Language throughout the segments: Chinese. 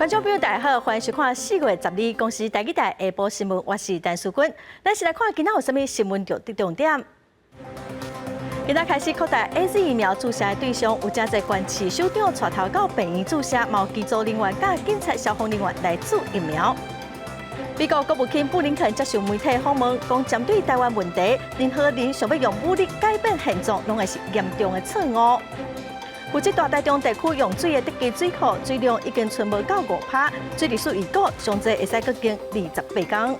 观众朋友大家好，欢迎收看4月12日公司台记台下晡新闻，我是陈淑君。咱先来看今仔有啥物新闻重点。今仔开始扩大 AZ 疫苗注射的对象，有正侪县市首长带头到病院注射，嘛有机组人员甲警察、消防人员来注疫苗。美国国务卿布林肯接受媒体访问，讲针对台湾问题，任何人想要用武力改变现状，拢会是严重的错误。负责大台中地区用水的德基水库水量已经存无到5%，水利署预估上侪会使搁经28天。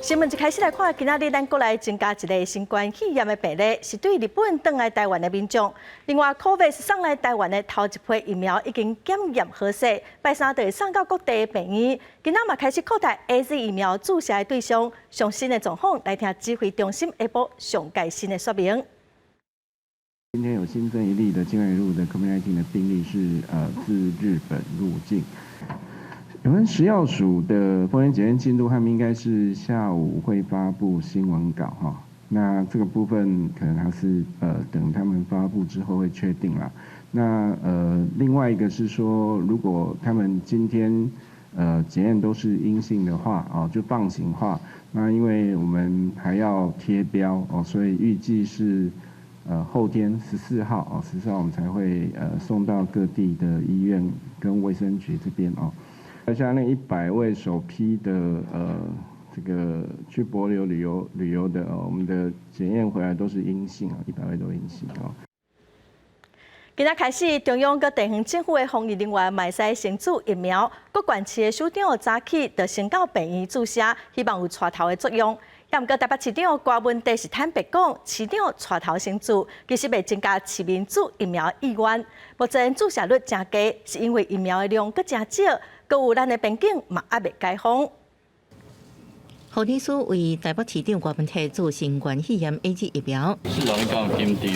新闻一开始来看，今仔日咱国内增加一个新冠肺炎的病例，是对日本返来台湾的民众。另外 ，COVID 送来台湾的头一批疫苗已经检验合适，拜三就会送到各地的病院。今仔嘛开始扩大 AZ 疫苗注射的对象，上新的状况来听指挥中心下晡上盖新的说明。今天有新增一例的境外入的 COVID-19 的病例是自日本入境。有关食药署的风险检验进度，他们应该是下午会发布新闻稿哈。那这个部分可能还是等他们发布之后会确定啦。那另外一个是说，如果他们今天检验都是阴性的话哦，就放行话，那因为我们还要贴标哦，所以预计是。后天14号14号我们才会送到各地的医院跟卫生局这边哦。像那100位首批的这个去帛琉旅游的我们的检验回来都是阴性100位都阴性哦。今仔开始，中央佮地方政府的防疫人员嘛使先注疫苗，各县市的首长早起就先到病院注射，希望有带头的作用。也毋过，台北市长郭文地是坦白讲，市长带头先注，其实袂增加市民注疫苗意愿。目前注射率真低，是因为疫苗的量佫真少，佮有咱的边境嘛还未开放。护理师为台北市长郭文地注新冠肺炎 AZ 疫苗。是人讲紧张。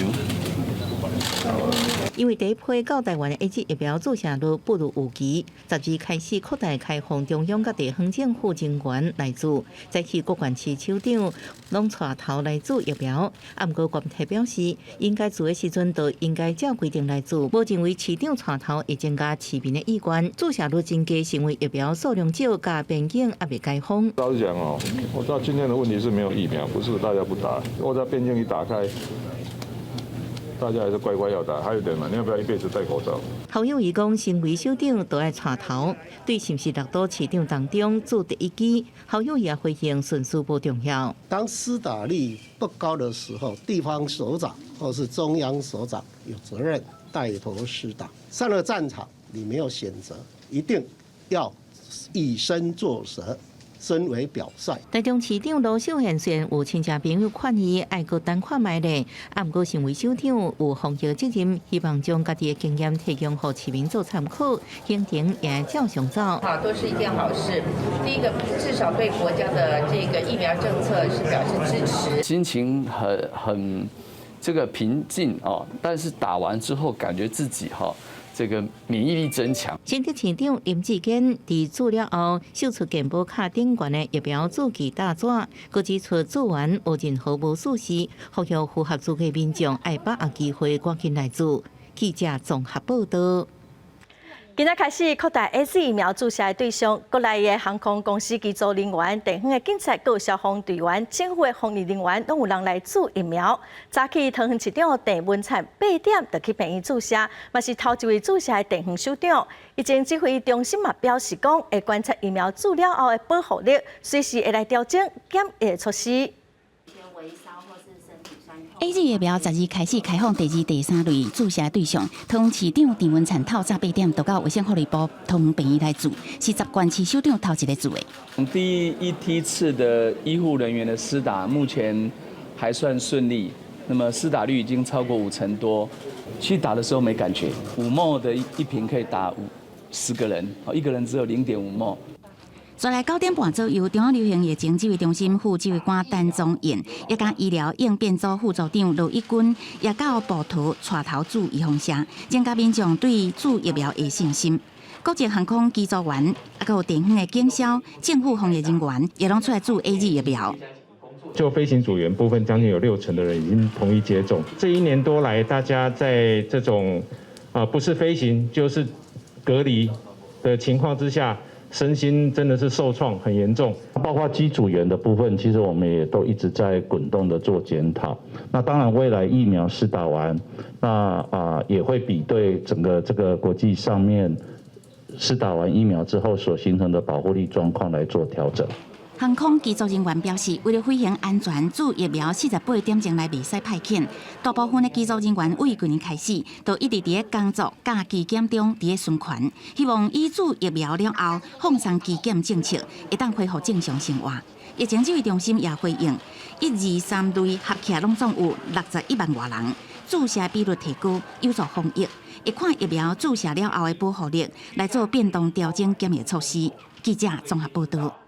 因为第一批到台湾的 AZ 疫苗注射率不如预期，12日开始扩大开放中央甲地方政府人员来注，再去各县市首长拢带头来注疫苗。毋过，郭文体表示，应该注的时阵就应该照规定来注，无认为市长带头会增加市民的意愿。注射率增加，是因为疫苗数量少，加边境还未开放。老实讲哦，我知道今天的问题是没有疫苗，不是大家不打，我在边境一打开。大家还是乖乖要打，还有人嘛，你要不要一辈子戴口罩？侯友宜讲，身为首长都爱带头，对是不是6都市长当中做第一支，侯友宜也回应顺序不重要。当施打率不高的时候，地方首长或是中央首长有责任带头施打。上了战场，你没有选择，一定要以身作则。身为表率。台中市长罗秀贤虽然有亲戚朋友劝伊爱搁等看卖咧，毋过身为首长有防疫责任，希望将家己的经验提供给市民做参考，行程也照常走。好，都是一件好事。第一个，至少对国家的这个疫苗政策是表示支持。心情很这个平静哦，但是打完之后感觉自己这个免疫力增强。新竹市长林志坚伫注了后，秀出健保卡顶悬的疫苗注记大纸，佮指出注完无任何无事实，呼吁符合资格民众爱把握机会赶紧来注。记者综合报道。今仔开始扩大 AZ 疫苗注射的对象，国内的航空公司机组人员、地方的警察、各消防队员、政府的防疫人员，拢有人来注疫苗。早起桃园市长郑文灿8点就去病院注射，嘛是头一位注射的地方首长。疫情指挥中心嘛表示讲，会观察疫苗注了后的保护力，随时会来调整检疫的措施。AZ 疫苗12日开始开放第2、第3类注射对象，桃园市长郑文灿透早8点就到卫生福利部桃园病院来注，是10县市首长头一个注的。第一梯次的医护人员的施打目前还算顺利，那么施打率已经超过50%多。去打的时候没感觉，5ml的一瓶可以打10个人，一个人只有0.5ml。再来9点半左右，中央流行疫情指挥中心副指挥官陈宗彦，也甲医疗应变组副组长罗一军，也到部图带头注预防针，增加民众对注疫苗的信心。国际航空机组员，还有地方的警消、政府防疫人员，也拢出来注 AZ 疫苗。就飞行组员部分，将近有60%的人已经同意接种。这1年多来，大家在这种不是飞行就是隔离的情况之下，身心真的是受创很严重。包括机组员的部分，其实我们也都一直在滚动的做检讨。那当然，未来疫苗施打完，那也会比对整个这个国际上面施打完疫苗之后所形成的保护力状况来做调整。航空机组人员表示，为了飞行安全，自疫苗48点钟来未使派遣。大部分的机组人员为去年开始，都一直伫咧工作、甲机检中伫咧宣传，希望医治疫苗了后，放松机检政策，会当恢复正常生活。疫情指挥中心也回应，1、2、3类合起来拢总有61万外人，注射比率提高，有助防疫。会看疫苗注射了后的保护力，来做变动调整检疫措施。记者综合报道。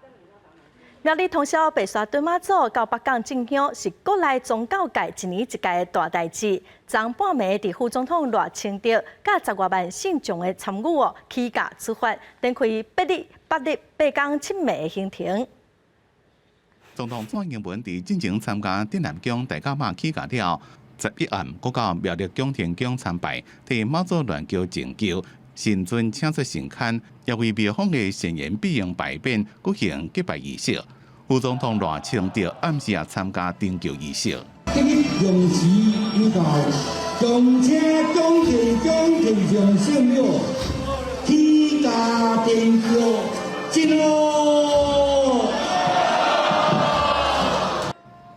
苗栗通宵白沙屯妈祖到北港进香，是国内宗教界一年一届的大代志。昨半暝，伫副总统赖清德甲10多万信众的参与起驾出发，展开8日8港7暝的行程。总统蔡英文伫进前参加镇南宫大甲妈起驾了，11暗搁到苗栗宫田宫参拜，替妈祖銮桥静求。神尊请出神龛，也为庙方的神言必应百变举行祭拜仪式。副总统赖清德暗时也参加登轿仪式。今日用时有到，恭请宫田上圣庙起驾登轿，进咯！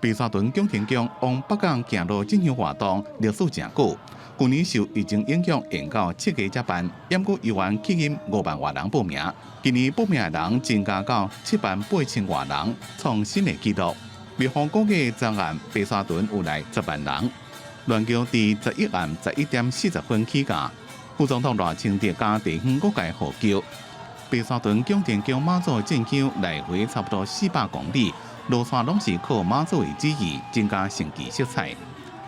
白沙屯宫田宫往北港行路进行活动历史真久。去年受疫情影响，延到7月才办，淹过游玩吸引5万外人报名。今年报名的人增加到7万8千外人，创新的纪录。庙方估计昨晚白沙屯有来10万人。銮桥伫11暗11点40分起驾，副总统赖清德加地方各界护轿。白沙屯宫田宫妈祖进香来回差不多400公里，路线拢是靠妈祖的旨意增加升级色彩。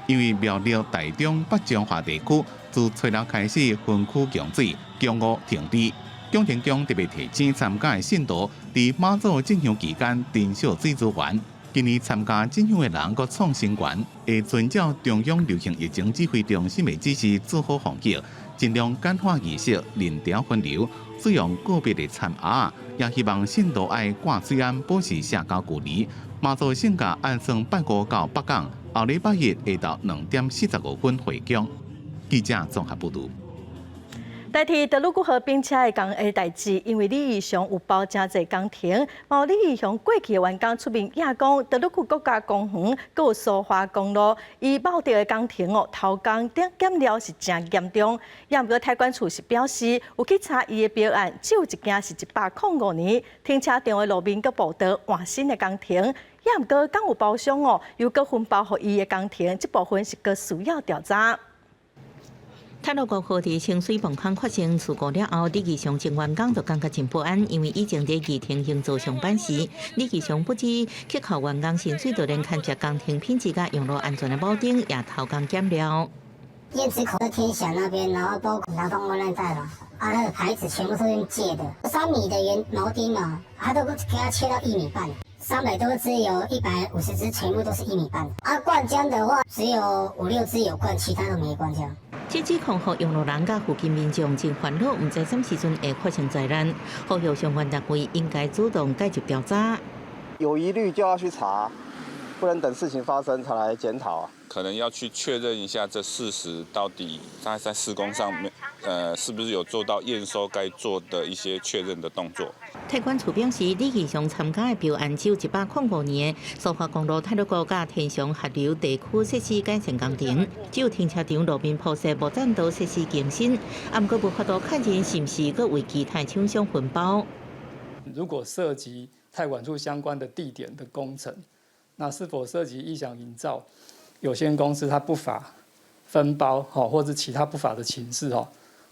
因为苗栗、台中、北彰化地区自初六开始分区供水，供务停滞。宫田宫特别提醒参加的信徒，伫妈祖进香期间珍惜水资源。今年参加进香的人阁创新高，会遵照中央流行疫情指挥中心的指示做好防疫，尽量简化仪式，人潮分流，使用个别的餐盒，也希望信徒爱挂水安，保持社交距离。妈祖圣驾按算拜五到北港。后礼拜日下到2点45分回宫。记者综合报道。代替德鲁古河冰车的工的代志，因为李义雄有包真侪工程，毛李义雄过去的员工出面也讲，德鲁古国家公园佮有苏花公路，伊某着的工程偷工减料是真严重。也毋过台管处是表示，有去查伊的标案，只有一件是105年停车场的路面佮步道换新的工程。也毋过，敢有包厢又搁分包予伊的工程，这部分是搁需要调查。泰鲁阁河伫清水泵坑发生事故了后，李义雄前员工就感觉真不安，因为以前在议庭行做上班时，李义雄不知去靠员工薪水，就连看着工程品质甲用路安全的保证也偷工减料。燕子口在天祥那边，然后包括南方湾那带了，那个牌子全部都是用借的，3米的圆铆钉嘛，他都给它切到1米半。300多只有150只，全部都是1米半。灌浆的话，只有5、6只有灌，其他都没灌浆。这指控互用路人甲附近民众真烦恼，毋知什么时阵会发生灾难，呼吁相关单位应该主动介入调查。有疑虑就要去查，不能等事情发生才来检讨啊。可能要去确认一下这事实到底在施工上面，是不是有做到验收该做的一些确认的动作。泰管处表示，李义雄参加的标案只有105年的苏花公路泰鲁阁甲天祥下流地区设施改善工程，只有停车场路面铺设无占道设施更新，毋过无法度确认是毋是佮为其他厂商分包。如果涉及泰管处相关的地点的工程，那是否涉及异响营造？有限公司它不法分包或者其他不法的情事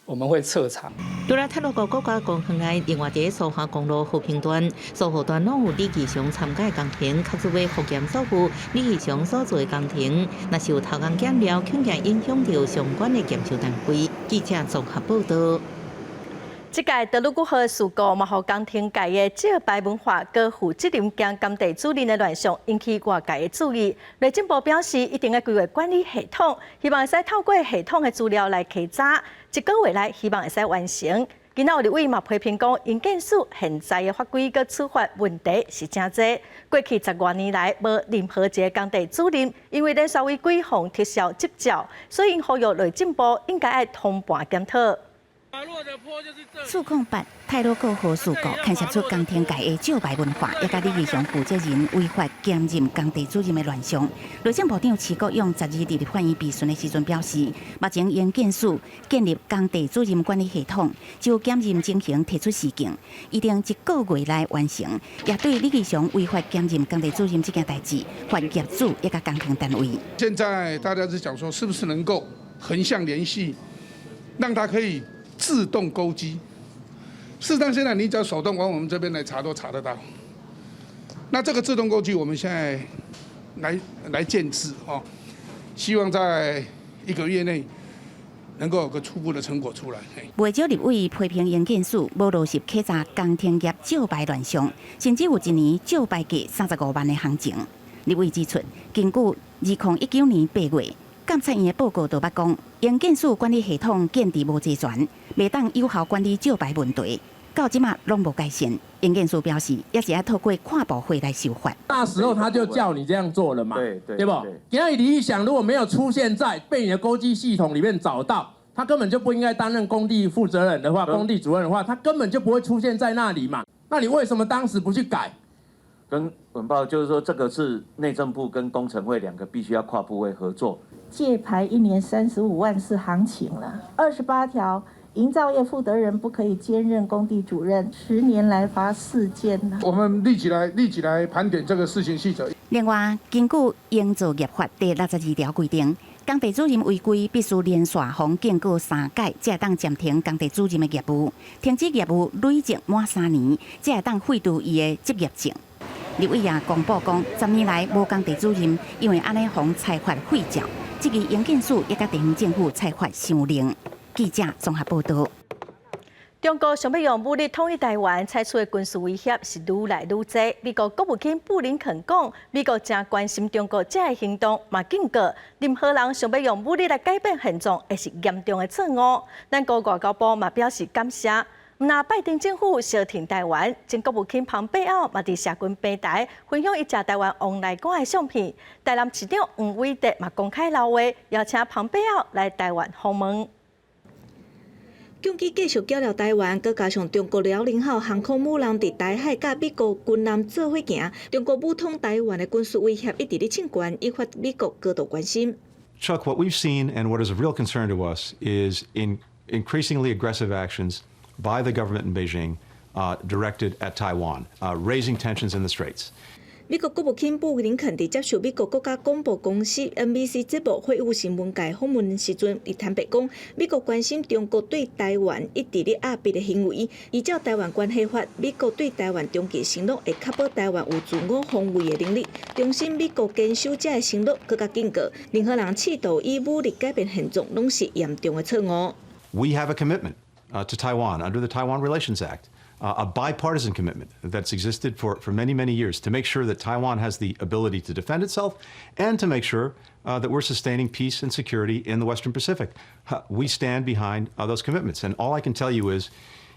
我们会彻查。除了泰鲁阁国家公园外，另外在苏花公路和平段、苏湖段拢有李义雄参加的工程，确实为复检守护李义雄所做的工程，若是有偷工减料，恐惊影响到相关的检修单位。记者综合报道。这届德鲁古号事故嘛，互江天界的招牌文化跟负责任兼甘地主任的乱象引起外界的注意。内政部表示，一定要规划管理系统，希望会使透过系统的资料来稽查，1个月内希望会使完成。今仔有立委嘛批评讲，营建署现在的法规跟处罚问题是真多，过去10多年来无任何一个工地主任因为连续违规互撤销执照，所以呼吁内政部应该要通盘检讨。数控8泰罗沟河事故，牵涉出江天界的招牌文化，也甲李义雄负责人违法兼任工地主任的乱象。内政部长齐国勇12日入法院备询的时阵表示，目前营建署建立工地主任管理系统，就检任情形提出示警，一定1个月内完成。也对李义雄违法兼任工地主任这件代志，发业主也甲工程单位。现在大家是讲说，是不是能够横向联系，让它可以自动勾稽？事实上，现在你只要手动往我们这边来查，都查得到。那这个自动勾稽，我们现在来建制哦，希望在1个月内能够有个初步的成果出来。不少立委批评营建署无落实稽查工程业招牌乱象，甚至有1年招牌价35万的行情。立委指出，根据2019年8月。监察院的报告就捌讲，营建署管理系统建立无齐全，未当有效管理招牌问题，到即马拢无改善。营建署表示，也是要透过跨部会来修法。那时候他就叫你这样做了嘛，对不？今天李义祥如果没有出现在被你的勾稽系统里面找到，他根本就不应该担任工地负责人的话，工地主任的话，他根本就不会出现在那里嘛。那你为什么当时不去改？跟文报就是说，这个是内政部跟工程会2个必须要跨部会合作。借牌1年35万是行情了，28条，营造业负责人不可以兼任工地主任，10年来罚4件了。我们立即来盘点这个事情细则。另外，根据《营造业法》第62条规定，工地主任违规必须连续逢建过3届，才会当暂停工地主任的业务，停止业务累积满3年，才会当废除伊的执业证。立委也公布讲，10年来无工地主任因为安尼防裁罚废照，这个营建署也甲地方政府裁罚相令。记者综合报道。中国想要用武力统一台湾，采取的军事威胁是愈来愈多。美国国务卿布林肯讲，美国正关心中国这个行动，嘛警告任何人想要用武力来改变现状，会是严重的错误。咱国外交部嘛表示感谢。那拜登政府小停台湾，前国务卿庞佩奥嘛伫社群平台分享一只台湾往来港的相片。台南市长黄伟哲嘛公开留话，邀请庞佩奥来台湾访问。攻击继续搅扰台湾，佮加上中国辽宁号航空母舰伫台海甲美国军舰做伙行，中国武统台湾的军事威胁一直咧升悬，引发美国高度关心。Chuck, what we've seen and what is of real concern to us is increasingly aggressive actions by the government in Beijing directed at Taiwan, raising tensions in the Straits. 美国国务卿布林肯伫接受美国国家广播公司 NBC 节目会晤新闻界访问时阵，伊坦白讲，美国关心中国对台湾一直咧压迫的行为。依照台湾关系法，美国对台湾长期承诺会确保台湾有自我防卫的能力。重申美国坚守这个承诺，更加警告，任何人企图以武力改变现状，拢是严重的错误。We have a commitment to Taiwan under the Taiwan Relations Act, a bipartisan commitment that's existed for many, many years to make sure that Taiwan has the ability to defend itself and to make sure that we're sustaining peace and security in the Western Pacific. We stand behind those commitments. And all I can tell you is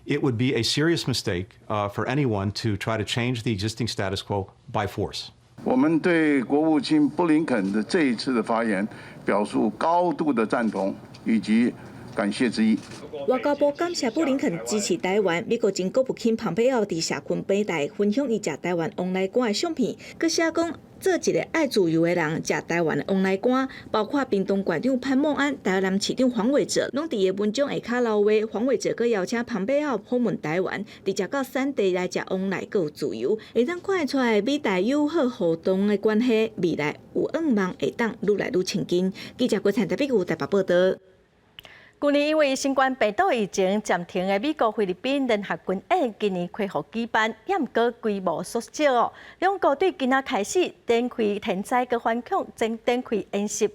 it would be a serious mistake for anyone to try to change the existing status quo by force. 我们对国务卿布林肯的这一次的发言表示高度的赞同以及感谢之意。外交部感谢布林肯支持台湾。美国前国务卿庞佩奥伫社群平台分享伊食台湾往来馆的相片，佮写讲做一个爱自由的人食台湾的往来馆，包括屏东县长潘孟安、台南市长黄伟哲，拢伫伊文章下骹留话。黄伟哲佮邀请庞佩奥访问台湾，直接到产地来食往来，佮有自由，会当看得出来美台友好互动的关系，未来有望会当愈来愈亲近。记者郭灿台北台北报道。去年因为新冠病毒疫情暂停的美国菲律宾联合军演，今年恢复举办，也毋过规模缩小哦。两国队今仔开始展开天灾佮反恐，正展开演习。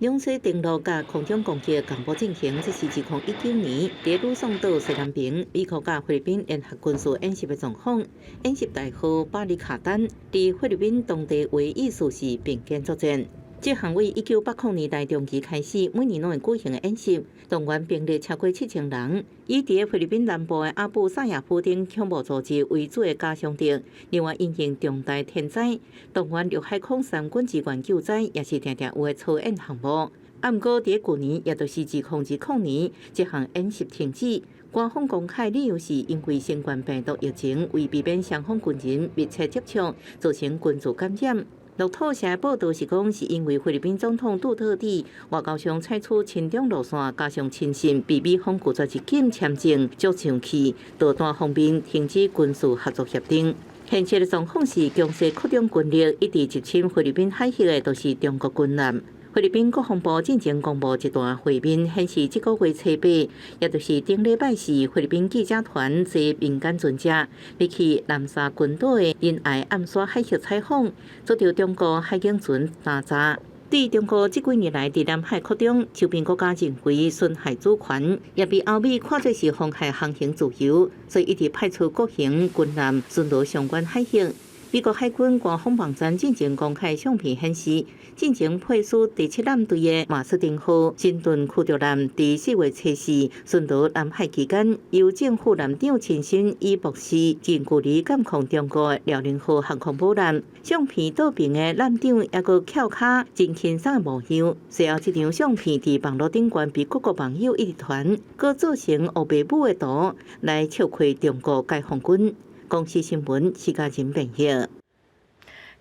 两栖登陆甲空中攻击同步进行，这是2019年伫鲁宋岛西南边美国甲菲律宾联合军事演习的状况。演习代号巴里卡丹，伫菲律宾当地为意思是并肩作战。这项为1980年代中期开始，每年拢会举行的演习，动员兵力超过7000人，以伫菲律宾南部的阿布萨亚夫等恐怖组织为主的假想敌。另外，因应重大天灾，动员陆海空三军支援救灾，也是常常有的操演项目。啊，毋过伫去年，也就是2020年，这项演习停止。官方公开理由是因为新冠病毒疫情，为避免双方军人密切接触，造成群组感染。路透社报道是讲，是因为菲律宾总统杜特地外交上采取亲中路线，加上亲信被美方拒绝入境签证，足上去，导单方面停止军事合作协定。现实的状况是，强势扩张军力一直入侵菲律宾海域的，都是中国军舰。菲律宾国防部进前公布一段会面，显示这个月初8，也就是顶礼拜四，菲律宾记者团及民间专家要去南沙群岛的仁爱暗沙海峡采访，遭到中国海警船打砸。对中国这几年来伫南海扩张，周边国家认为顺海主权，也被欧美看作是妨害航行自由，所以一直派出各型军舰巡逻相关海域。美国海军官方网站进行公开相片显示，进行配属第7舰队的马斯汀号新顿驱逐舰伫4月初4巡逻南海期间，由正副舰长亲身以博士近距离监控中国的辽宁号航空母舰。相片倒边的舰长也个翘脚真轻松的模样。随后，这张相片伫网络顶端被各国网友一直传，搁做成黑白母的图来笑亏中国解放军。公司新闻，徐家珍编译。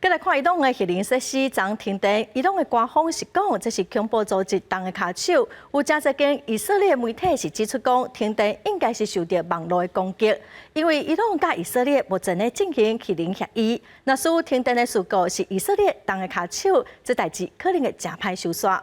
再来看伊朗的核能设施昨停电，伊朗的官方是讲这是恐怖组织动的卡手。有真侪间以色列媒体是指出讲，停电应该是受到网络的攻击，因为伊朗甲以色列目前咧进行核能协议。若是有停电的事故是以色列动的卡手，这代志可能会真歹收煞。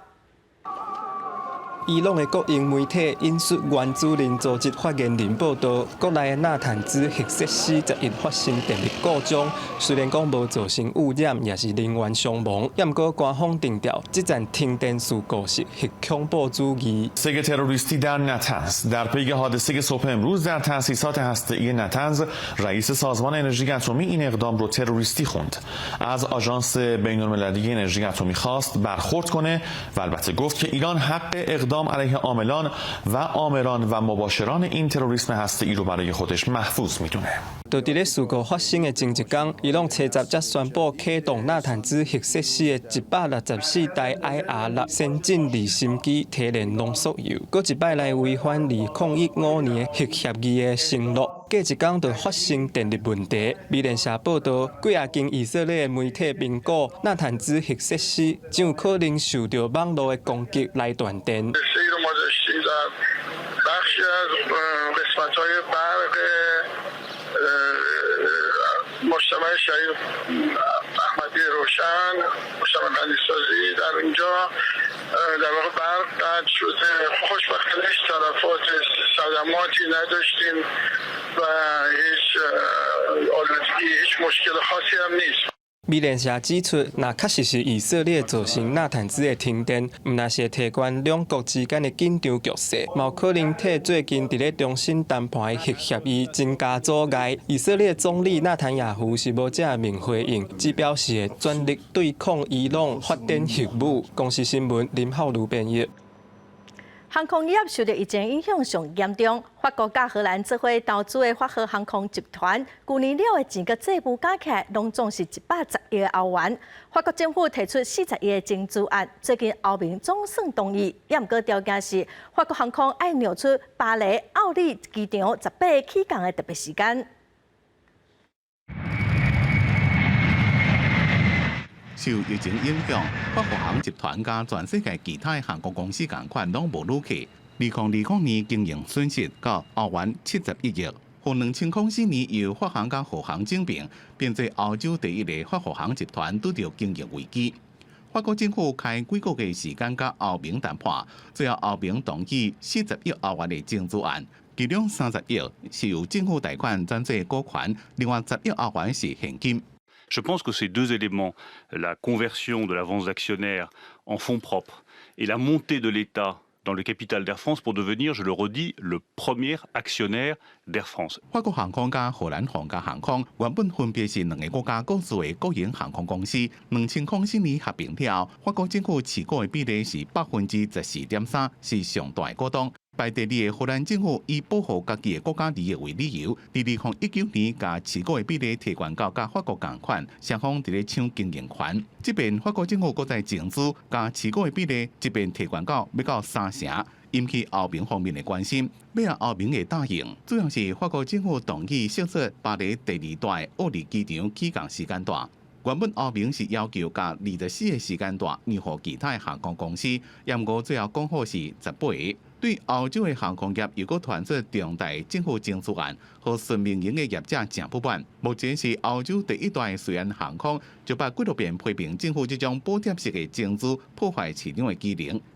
伊朗的国营媒体引述原子能组织发言人报道，国内的纳坦兹核设施昨日发生电力故障，虽然讲无造成污染，也是人员伤亡，也毋过官方定调，这场停电事故是核恐怖主义。سگ تروریستی در نتنز در پی حادثه صبح امروز در تأسیسات هسته‌ای نتنز رئیس سازمان انرژی اتمی این اقدام رو تروریستی خوند. از آژانس بین‌المللی انرژی اتمی خواست برخورد کنه و البته گفت که ایران حق اقدام علیه عاملان و آمران و مباشران این تروریسم هسته‌ای رو برای خودش محفوظ میدونه. 就伫咧事故发生的前一天，伊朗初10才宣布启动纳坦兹核设施的164台 IR6先进离心机提炼浓缩铀，搁一摆来违反2015年的核协议的承诺。过一天就发生电力问题。美联社报道，几啊间以色列媒体评估，纳坦兹核设施将有可能受到网络的攻击来断电。مجتمع شهید احمدی روشن مجتمع بندیسازی در اینجا در واقع برق قطع شده. خوشبختانه هیچ تلفات صدماتی نداشتیم و هیچ آلودگی هیچ مشکل خاصی هم نیست. 美联社指出，若确实是以色列造成纳坦兹的停电，毋但是提悬两国之间的紧张局势，有可能替最近伫咧重新谈判的核协议增加阻碍。以色列总理纳坦雅胡是无正面回应，只表示会全力对抗伊朗发展核武。公司新闻林浩如编译。航空业受到疫情影响上严重，法国甲荷兰做伙投资的法荷航空集团，去年了的钱个债务加起来，拢总是110亿欧元。法国政府提出40亿的增资案，最近欧盟总算同意，也毋过条件是法国航空爱让出巴黎奥利机场18个起降的特别时间。受疫情影响，法国航集团甲全世界其他航空公司同款拢无落去。2020年经营损失到欧元71亿，和2004年由法航甲荷航整并，变做欧洲第一个法国航集团拄到经营危机。法国政府开几个月时间甲欧盟谈判，最后欧盟同意40亿欧元的增资案，其中30亿是由政府贷款转做股权，另外10亿欧元是现金。Je pense que ces deux éléments, la conversion de l'avance d'actionnaire en fonds propres et la montée de l'État dans le capital d'Air France pour devenir, je le redis, le premier actionnaire d'Air France. 法国航空甲荷兰皇家航空原本分别是两个国家各自的国营航空公司，2004年合并了，法国政府持股的比例是14.3%，是上大的股东。排第二的荷兰政府以保护家己的国家利益为理由，2019年甲持股的比例提悬到甲法国同款，双方伫咧抢经营权。即便法国政府搁在净资甲持股的比例，即便提悬到要到3成，引起欧盟方面的关心。要让欧盟会答应，主要是法国政府同意设置巴黎第2大的奥利机场起降时间段。原本欧盟是要求甲24个时间段让予其他的航空公司，不过最后讲好是18个。对欧洲的航空业又搁传出重大政府争执案，和纯民营的业者正不满。目前是欧洲第1大的瑞安航空，就把几多遍批评政府这种补贴式的增资破坏市场的机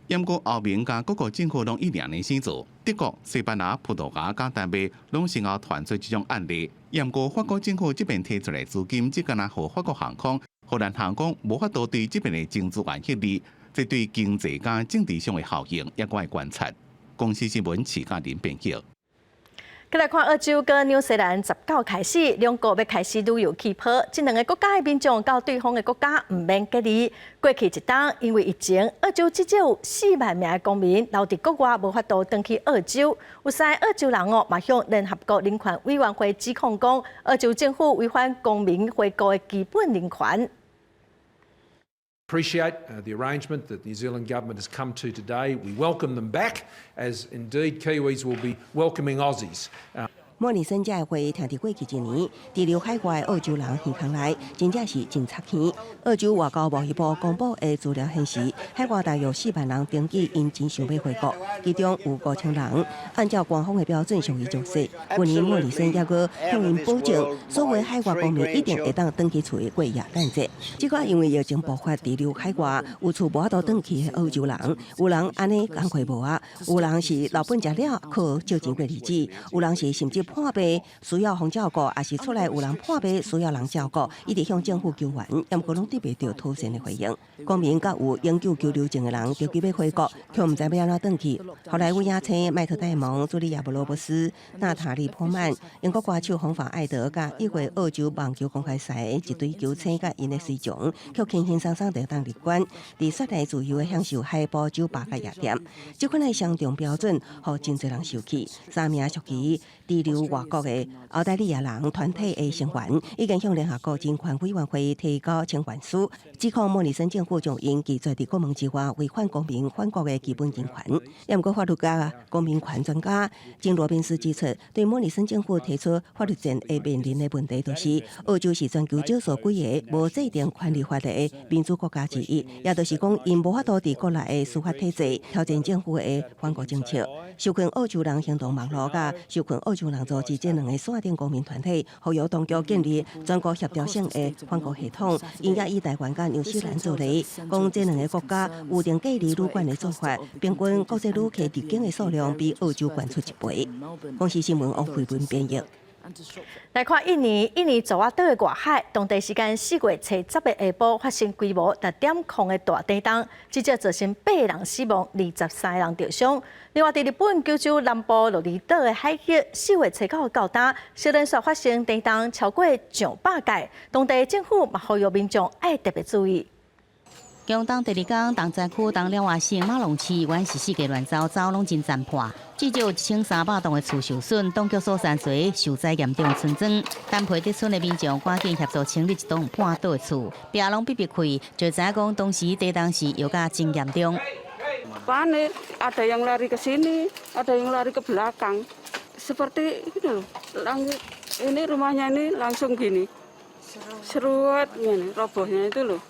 能。不过欧盟甲各国政府拢以2年先做，德国、西班牙、葡萄牙甲丹麦拢先后传出这种案例。不过法国政府这边提出来资金，只敢若和法国航空、荷兰航空无法度对这边的争执案迄利，这对经济甲政治上的效应也该观察。公司新闻徐嘉玲编辑。再来看澳洲跟纽西兰19开始，两国要开始旅游气泡，这两个国家的民众到对方的国家唔免隔离。过去一冬，因为疫情，澳洲至少有4万名的公民留伫国外，无法度回去澳洲。有3个澳洲人嘛向联合国人权委员会指控讲，澳洲政府违反公民回国的基本人权。Appreciate the arrangement that the New Zealand government has come to today. We welcome them back, as indeed Kiwis will be welcoming Aussies. 莫里森这会听伫过去一年，滞留海外澳洲人耳孔内，真正是真插气。澳洲外交贸易部公布的资料显示，海外大约4万人登记因真想要回国，其中有5000人按照官方的标准属于弱势。今年莫里森也搁向因保证，所有海外公民一定会当登记厝过耶诞节。这个因为疫情爆发滞留海外，有厝无法度登记的澳洲人，有人安尼工课无啊，有人是老本食了靠借钱过日子，有人是甚至破病需要方照顾，也是出来有人破病需要人照顾，一直向政府求援，不过拢得不到妥善的回应。公民甲有永久居留证的人，着急要回国，却唔知要安怎登去。后来维亚青、麦特戴蒙、茱莉亚·布罗伯斯、娜塔莉·波曼、英国歌手红发艾德，甲1月澳洲棒球公开赛一队球星甲因的随从，却轻轻松松地当入关，伫雪地自由的享受海波酒吧甲夜店。这款的双重标准，互真侪人受气。3名属于滞留外国的澳大利亚人团体的成员，已经向联合国人权委员会提交请愿书，指控莫里森政府将因拒绝伫国门之外违反公民返国的基本人权。不过法律家、公民权专家金罗宾斯指出，对莫里森政府提出法律战会面临的问题，就是澳洲是全球少数几个无制定权利法律的民主国家之一，也就是讲因无法度伫国内的司法体制挑战政府的返国政策。受困澳洲人行动网络甲受困澳洲人组织这2个线顶公民团体，呼吁当局建立全国协调性的返国系统，因也以台湾甲纽西兰做例，讲这2个国家有定隔离旅馆的做法，平均国际旅客入境的数量比澳洲高出1倍。公司新闻王慧文编译。来看印尼爪哇岛的外海，当地时间4月初10日下晡发生规模6点0的大地震，至少造成8人死亡，23人受伤。另外，伫日本九州南部鹿儿岛的海域，4月初9到9，小连续发生地震超过上100届，当地政府嘛呼吁民众爱特别注意。强东第2天，东泽区东了外省马龙市原是4个乱糟糟，拢真残破，至少有1300栋的厝受损，当局疏散侪受灾严重村庄。但培德村的民众赶紧协助清理一栋半倒的厝，壁拢闭开，就知影讲当时地震时又加真严重。Panik, ada yang lari ke sini, ada yang lari ke belakang. Seperti itu, ini rumahnya ini langsung gini, seruat gini, robohnya itu loh.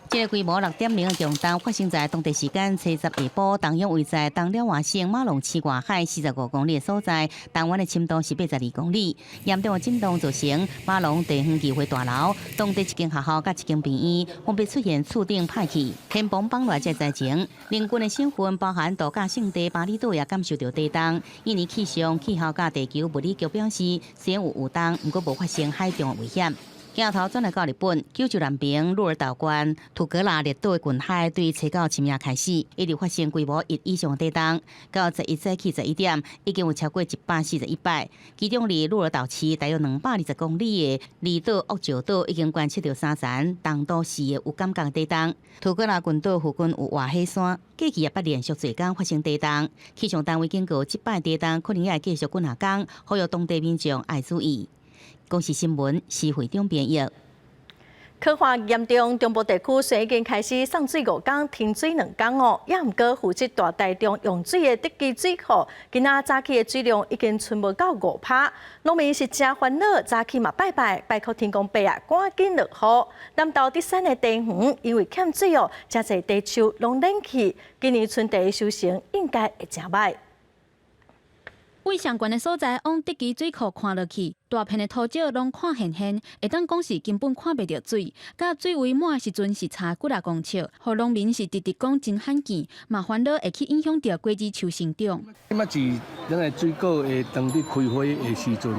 这个规模6点0的强震发生在当地时间初10下晡，同样位在东了外省马龙市外海45公里的所在，东湾的深度是82公里。严重的震动造成马龙地方议会大楼、当地一间学校甲一间病院分别出现厝顶歹去，天崩崩落这灾情。邻近的省份包含度假胜地巴厘岛也感受到地震。印尼气象、气候甲地球物理局表示，虽然有动，不过无发生海中的危险。镜头转来到日本九州南平鹿儿岛县土格拉列岛的近海，对初到深夜开始，一直发生规模1以上的地震。到11早起11点，已经有超过141摆。其中离鹿儿岛市大约220公里的离岛屋石岛已经观测到3层东都市的有感觉地震。土格拉群岛附近有活火山，过去也捌连续多天发生地震。气象单位警告，这摆地震可能也会继续滚下降，呼吁当地民众爱注意。公视新闻是会长编译。科化严重，中部地区虽已经开始送水5天，停水2天哦，也毋过负责大台中用水的德基水库，今仔早起的水量已经存无到5%，农民是真烦恼。早起嘛拜托天公伯啊，赶紧落雨。南投第3个地园因为欠水哦，真侪地树拢冷去，今年春地收成应该会真歹。位上悬的所在往德基水库看落去，大片的土石拢看现现，会当讲是根本看袂到水。甲水位满的时阵是差几啊公尺，互农民是直直讲真罕见，嘛烦恼会去影响到果子树成长。即摆是咱的水果会当伫开花的时阵，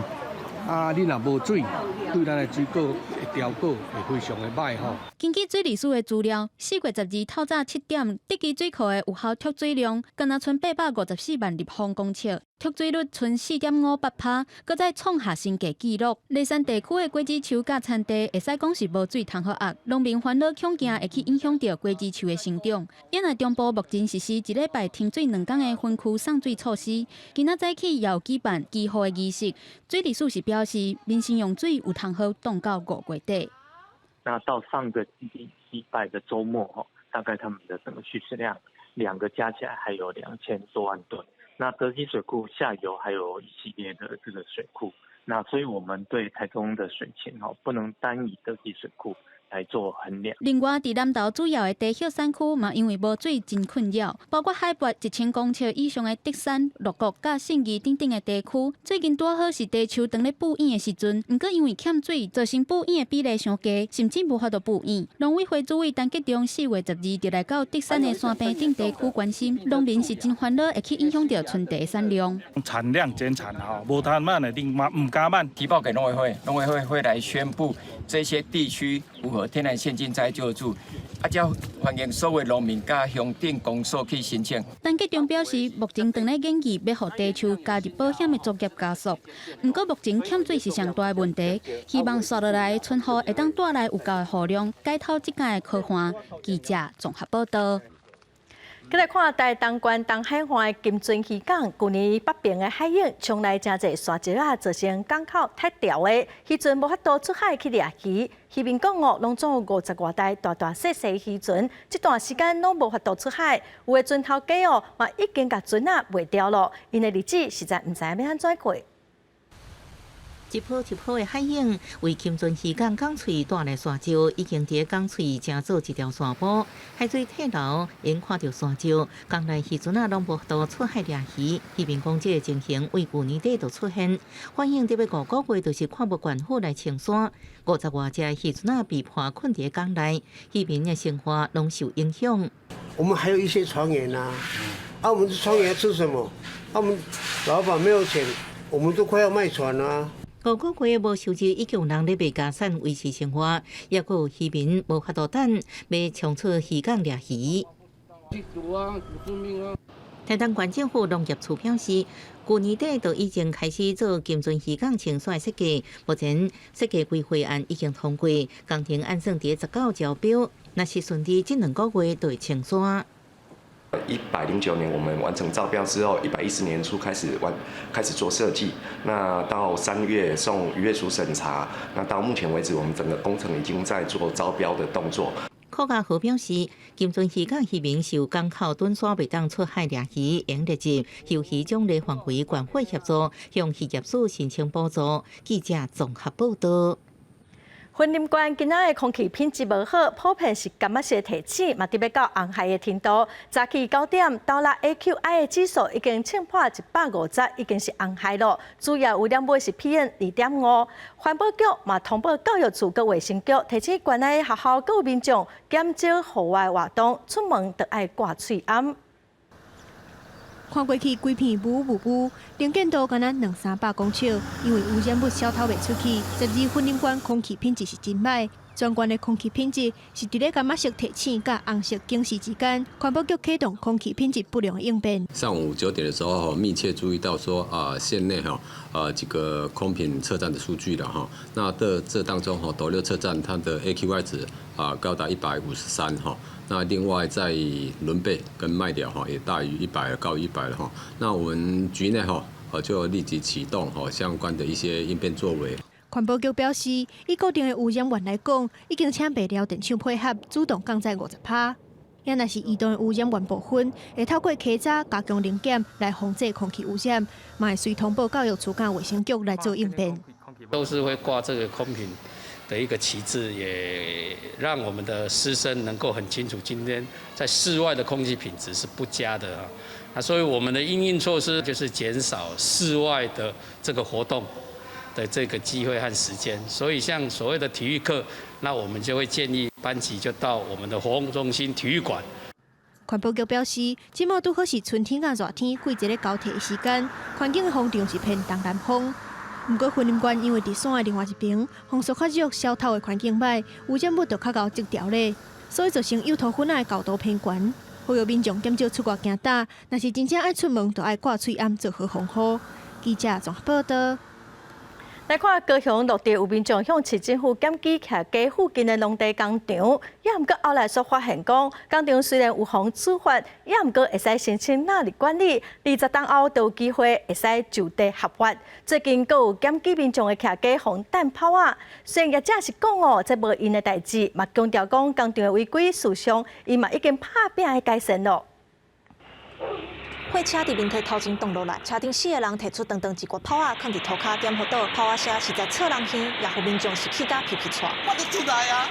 你若无水，对咱的水果的条果会非常的歹吼。根据水利署的资料，4月12透早7点，德基水库的有效蓄水量，敢若剩854万立方公尺。蓄水率剩4.58%，搁再创下新价纪录。梨山地区的果子树甲田地会使讲是无水通好压，农民烦恼恐惊会去影响到果子树的生长。因为中部目前实施1礼拜停水2天的分区送水措施，今仔早起也有举办祈福的仪式。水利署是表示，民生用水有通好冻到5月底。那到上个礼拜的周末大概他们的整个蓄水量2个加起来还有2000多万吨。那德基水库下游还有一系列的这个水库，那所以我们对台中的水情不能单以德基水库来做衡量。另外，伫南投主要的地丘山区嘛，因为无水真困扰，包括海拔1000公尺以上的德山、鹿谷、甲信义等等的地区，最近拄好是地丘当咧补堰的时阵，毋过因为欠水，造成补堰的比例上低，甚至无法度补堰。农委会主委陈吉中4月12就来到德山的山边等地区关心，农民是真烦恼，会去影响到春地的产量。产量减产无他慢的定嘛，唔加慢。提报给农委会，农委会会来宣布这些地区符合天然现金再救助，叫欢迎所有农民甲乡镇公所去申请。陈吉中表示，目前正咧研议要互地区加入保险的作业加速，不过目前欠水是上大的问题，希望刷落来的春雨会当带来有够的雨量，解套即届的科患。记者综合报道。再来看台东县东海湾的金樽渔港，去年北边的海涌冲来真侪沙石啊，造成港口太潮的，渔船无法度出海去掠鱼。渔民讲拢总有50多台大细渔船，这段时间拢无法度出海，有的船头家嘛已经甲船卖掉了，因的日子实在毋知要安怎过。一波一波的海涌为金樽渔港港喙带来沙石，已经伫港喙正做一条线坡。海水退流，因看到沙石，港内渔船啊拢无法度出海掠鱼。渔民讲，这个情形为去年底就出现，反映特别5个月就是看无管府来清山，50多只渔船啊被迫困伫港内，渔民的生活拢受影响。我们还有一些船员啊，我们的船员要吃什么？我们老板没有钱，我们都快要卖船了。5个月无收入，已经有人咧卖家产维持生活，也佫有渔民无法度等，要冲出渔港掠鱼。台东县政府农业处表示，去年底就已经开始做金樽渔港清山设计，目前设计规划案已经通过，工程按算伫19招标，若是顺利，这2个月就会清山。109年我们完成招标之后，110年初开始做设计，那到3月送渔业署审查，那到目前为止，我们整个工程已经在做招标的动作。柯家豪表示，金樽渔港渔民受港口短沙袂当出海掠鱼，应立即由渔种类范围管会协助，向渔业署申请补助。记者综合报道。云林县今仔的空气品质无好，普遍是感冒性提醒，嘛特别到红海的程度。早起9点，到啦 AQI 的指数已经冲破150，已经是红海了。主要污染物是 PM2.5。环保局嘛通报教育处、卫生局，提醒县内学校各民众减少户外活动，出门要爱挂喙罨。看过去规片雾，能见度敢若200-300公尺，因为污染物消透袂出去。12分林县空气品质是真歹。全县的空气品质是伫咧柑仔色提醒甲红色警示之间，环保局启动空气品质不良应变。上午9点的时候，密切注意到说县内几个空品测站的数据了哈。那这当中斗六测站它的 AQI 值高达153哈。那另外在仑北跟麦寮也大于100，高于100了哈。那我们局内就立即启动相关的一些应变作为。环保局表示，以固定的污染源来讲，已经请白寮电厂配合，主动降载50%。也若是移动的污染源部分，会透过稽查加强零检来防治空气污染，嘛会随同步教育处甲卫生局来做应变。都是会挂这个空品的一个旗帜，也让我们的师生能够很清楚，今天在室外的空气品质是不佳的所以我们的因应措施就是减少室外的这个活动的这个机会和时间，所以像所谓的体育课，那我们就会建议班级就到我们的活动中心体育馆。环保局表示，即麦拄好是春天甲热天季节的交替的时间，环境的风场是偏东南风。不过云林县因为伫山的另外一边，风速较弱，消透的环境歹，污染物就较高积条咧，所以造成幼涂粉的高度偏悬。呼吁民众减少出外行打，若是真正爱出门，就爱挂喙罨做好防护。记者综合报道。来看高雄陆地有民众向市政府检举徛家附近的农地工厂，也毋过后来所发现讲，工厂虽然有防处罚，也毋过会使申请纳入管理，20天后就有机会会使就地合法。最近阁有检举民众的徛家防弹炮啊，虽然业者是讲这无因的代志，嘛强调讲工厂的违规事项，伊嘛已经拍拼的改善咯。火车伫面体头前动落来，车顶4个人提出长长一挂炮仔，放伫涂骹点火倒，炮仔声实在扯人耳，也互民众是气甲皮皮喘。我都出来啊！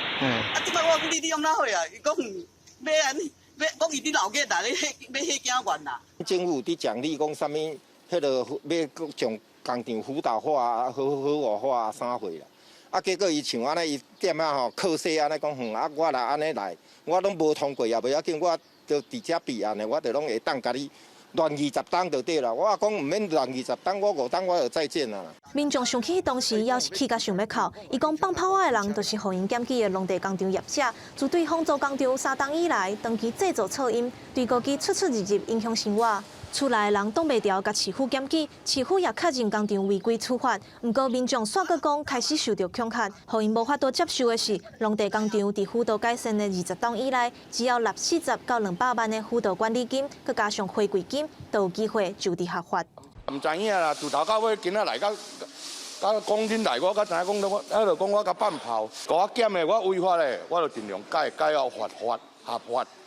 即摆我讲你用哪会啊？伊讲要安尼，要讲伊伫老家大咧要迄警员啦。政府伫奖励讲啥物，迄个要将工厂辅导化、合法化啥货啦。结果伊像安尼，伊点靠势安尼讲我来安尼来，我拢无通过也袂要紧，我就伫遮避安尼，我就拢会当甲你。乱20档就对了，我讲唔免乱20档，我5档我就再见啦。民众想起当时也是气甲想要哭，伊讲放炮仔的人就是互因检举的农地工厂业者，自对方做工厂3档以来，长期制造噪音，对高机出入影响生活。厝内的人挡袂牢，甲市府检举，市府也确认工厂违规处罚。不过民众煞个讲开始受到恐吓，互因无法度接受的是，农地工厂伫辅导改善的20档以来，只要纳40到200万的辅导管理金，佮加上回馈金，都有机会就地合法。唔知影啦，从头到尾今仔来到讲恁来，我甲知影讲我，就讲我甲放炮，我检的我违法咧，我就尽量改到合法。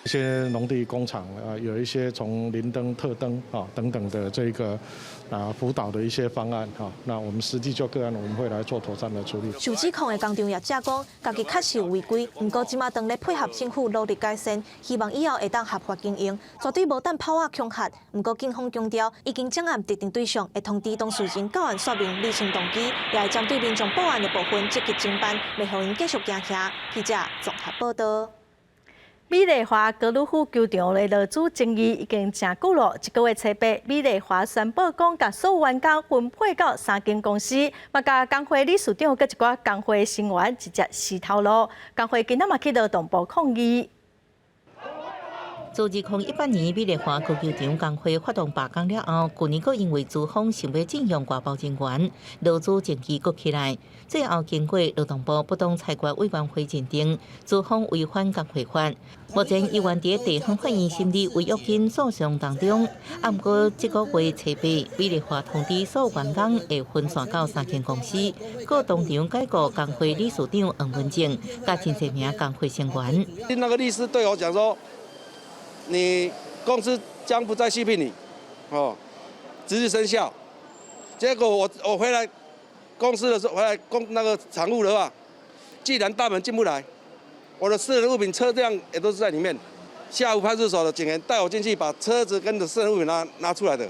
一些农地工厂有一些从零灯、特灯等等的这个辅导的一些方案那我们实际就个案我们会来做妥善的处理。受指控的工厂业者讲，家己确实有违规，不过即马当咧配合政府努力改善，希望以后会当合法经营，绝对无等炮仔恐吓。不过警方强调，已经掌握特定对象，会通知当事人到案说明理清动机，也会针对民众报案的部分积极侦办，未互因继续惊吓。记者综合报道。美丽华高尔夫球场的落主争议已经真久了。1个月初8，美丽华宣布讲，甲所有员工分配到3间公司，嘛甲工会理事长佮一寡工会成员直接洗头路。工会今仔嘛去劳动部抗议。自2018年美丽华高球场工会发动罢工了后，去年佫因为资方想要征用外包人员，劳资争议佫起来。最后经过劳动部不当裁决委员会认定，资方违反工会法。目前议员伫地方法院审理违约金诉讼当中，不过1个月初8，美丽华通知所有员工会分散到3间公司，佫当场解雇工会理事长黄文正，甲真侪名工会成员。那个律师对我讲说，你公司将不再续聘你，即日生效。结果我回来公司的时候，回来那个厂务的话，既然大门进不来，我的私人物品车辆也都是在里面。下午派出所的警员带我进去，把车子跟的私人物品拿出来的。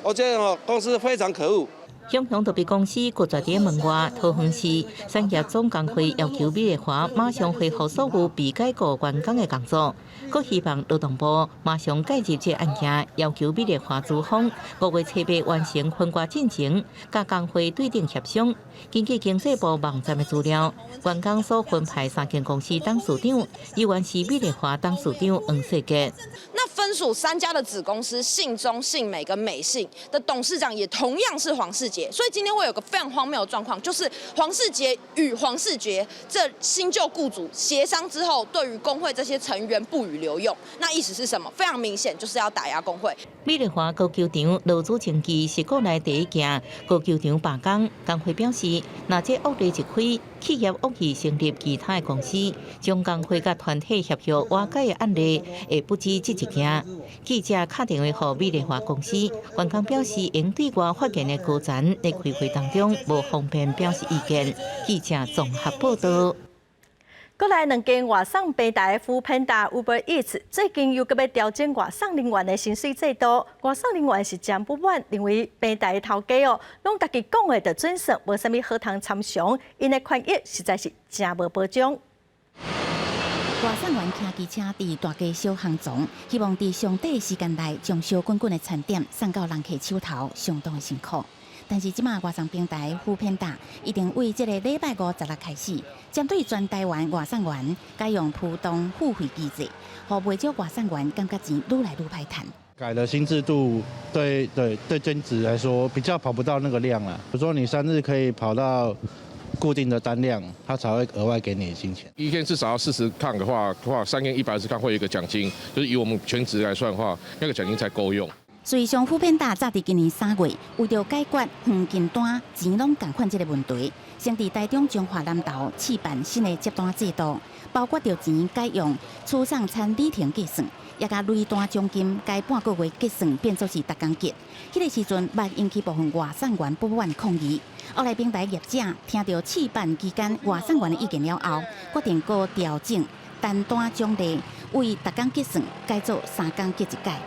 我觉得公司非常可恶。向向特别公司搁在伫门外讨论时，产业总工会要求美丽华马上恢复所有被解雇员工的工作，佮希望劳动部马上介入这案件，要求美丽华资方5月7日完成分割进程，甲工会对顶协商。根据经济部网站的资料，员工所分派3间公司董事长，依然是美丽华董事长黄世杰。那分属3家的子公司信中、信美跟美信的董事长也同样是黄世杰，所以今天会有个非常荒谬的状况，就是黄世杰与黄世杰这新旧雇主协商之后，对于工会这些成员不予留用。那意思是什么？非常明显，就是要打压工会。美丽华高球场劳资争议是国内第一件高球场罢工，工会表示，若这恶例一开，企业恶意成立其他的公司，将工会甲团体协约瓦解的案例会不止这一件。记者打电话给美丽华公司，员工表示，因对外发言的高层在开会当中无方便表示意见。记者综合报道。国内2间外送平台Foodpanda、Uber Eats 最近又要调整外送人员的薪水制度。外送人员是真不满，认为平台头家拢家己讲的就准算，无啥物好通参详，因的权益实在是真无保障。外送员骑机车伫大街小巷中，希望伫上短时间内将烧滚滚的餐点送到人客手头，相当的辛苦。但是即马外送平台Foodpanda已经为这个礼拜5、16开始，针对全台湾外送员改用浮动付费机制，让不少外送员感觉钱愈来愈歹赚。改了新制度，对兼职来说比较跑不到那个量啦。比如说你3日可以跑到固定的单量，他才会额外给你金钱。一天至少要40趟的话，3天120趟会有一个奖金，就是以我们全职来算的话，那个奖金才够用。随上Foodpanda早伫今年3月，为着解决远近单钱拢共款这个问题，先伫台中彰化南投试办新的接单制度，包括着钱改用初送餐里程计算，也甲累单奖金改半个月计算变作是逐工结。迄个时阵，捌引起部分外送员不满抗议。后来平台业者听到试办期间外送员的意见了后，决定搁调整单单奖励为逐工计算改做3工结一改。